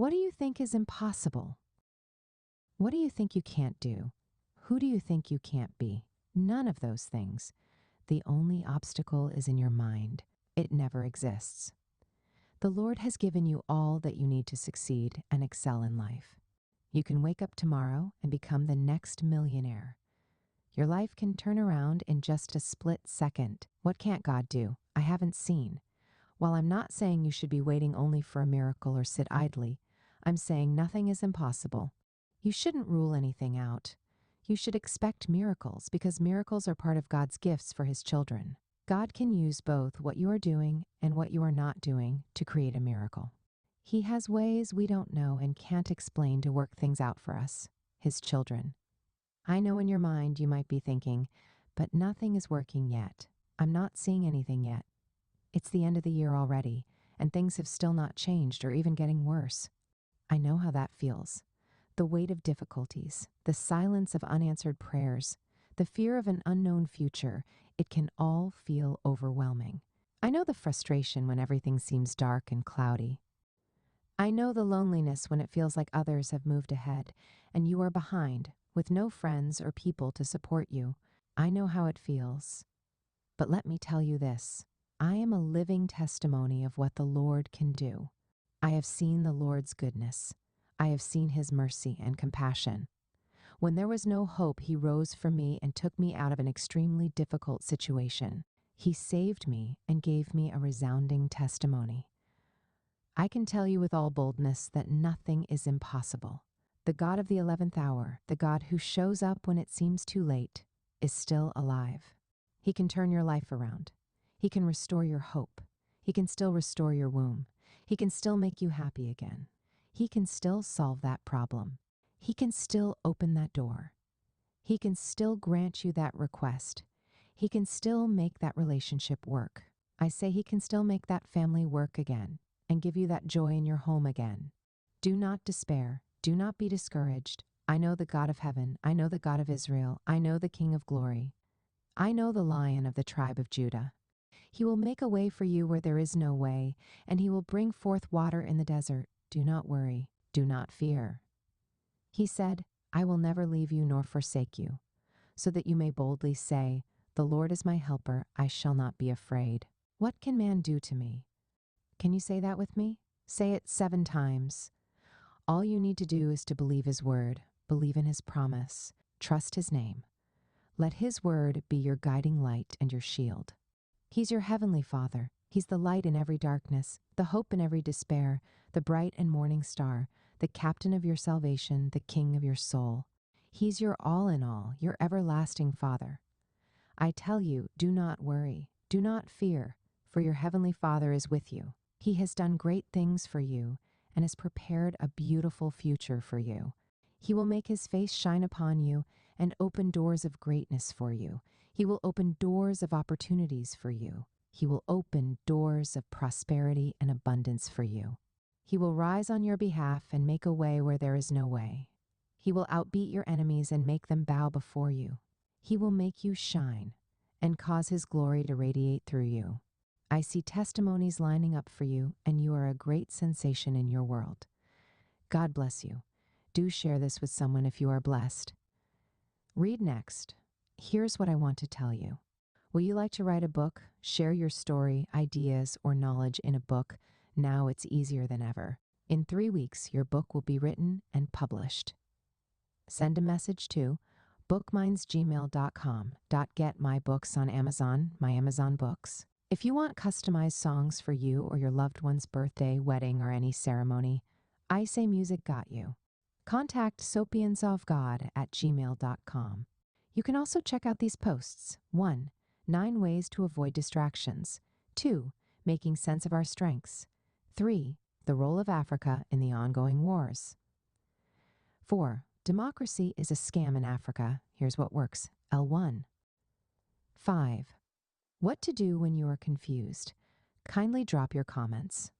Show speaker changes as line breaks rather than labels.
What do you think is impossible? What do you think you can't do? Who do you think you can't be? None of those things. The only obstacle is in your mind. It never exists. The Lord has given you all that you need to succeed and excel in life. You can wake up tomorrow and become the next millionaire. Your life can turn around in just a split second. What can't God do? I haven't seen. While I'm not saying you should be waiting only for a miracle or sit idly, I'm saying nothing is impossible. You shouldn't rule anything out. You should expect miracles because miracles are part of God's gifts for his children. God can use both what you are doing and what you are not doing to create a miracle. He has ways we don't know and can't explain to work things out for us, his children. I know in your mind you might be thinking, but nothing is working yet. I'm not seeing anything yet. It's the end of the year already, and things have still not changed or even getting worse. I know how that feels. The weight of difficulties, the silence of unanswered prayers, the fear of an unknown future, it can all feel overwhelming. I know the frustration when everything seems dark and cloudy. I know the loneliness when it feels like others have moved ahead and you are behind with no friends or people to support you. I know how it feels. But let me tell you this. I am a living testimony of what the Lord can do. I have seen the Lord's goodness. I have seen his mercy and compassion. When there was no hope, he rose for me and took me out of an extremely difficult situation. He saved me and gave me a resounding testimony. I can tell you with all boldness that nothing is impossible. The God of the 11th hour, the God who shows up when it seems too late, is still alive. He can turn your life around. He can restore your hope. He can still restore your womb. He can still make you happy again. He can still solve that problem. He can still open that door. He can still grant you that request. He can still make that relationship work. I say he can still make that family work again and give you that joy in your home again. Do not despair. Do not be discouraged. I know the God of heaven. I know the God of Israel. I know the King of glory. I know the Lion of the tribe of Judah. He will make a way for you where there is no way, and he will bring forth water in the desert. Do not worry. Do not fear. He said, I will never leave you nor forsake you, so that you may boldly say, the Lord is my helper. I shall not be afraid. What can man do to me? Can you say that with me? Say it 7 times. All you need to do is to believe his word, believe in his promise, trust his name. Let his word be your guiding light and your shield. He's your heavenly Father. He's the light in every darkness, the hope in every despair, the bright and morning star, the captain of your salvation, the king of your soul. He's your all in all, your everlasting Father. I tell you, do not worry, do not fear, for your heavenly Father is with you. He has done great things for you and has prepared a beautiful future for you. He will make his face shine upon you and open doors of greatness for you. He will open doors of opportunities for you. He will open doors of prosperity and abundance for you. He will rise on your behalf and make a way where there is no way. He will outbeat your enemies and make them bow before you. He will make you shine and cause his glory to radiate through you. I see testimonies lining up for you, and you are a great sensation in your world. God bless you. Do share this with someone if you are blessed. Read next. Here's what I want to tell you. Will you like to write a book, share your story, ideas, or knowledge in a book? Now it's easier than ever. In 3 weeks, your book will be written and published. Send a message to bookmindsgmail.com. Get my books on Amazon, my Amazon books. If you want customized songs for you or your loved one's birthday, wedding, or any ceremony, I Say Music got you. Contact sopiansofgod@gmail.com. You can also check out these posts. 1. 9 ways to avoid distractions. 2. Making sense of our strengths. 3. The role of Africa in the ongoing wars. 4. Democracy is a scam in Africa. Here's what works. L1. 5. What to do when you are confused. Kindly drop your comments.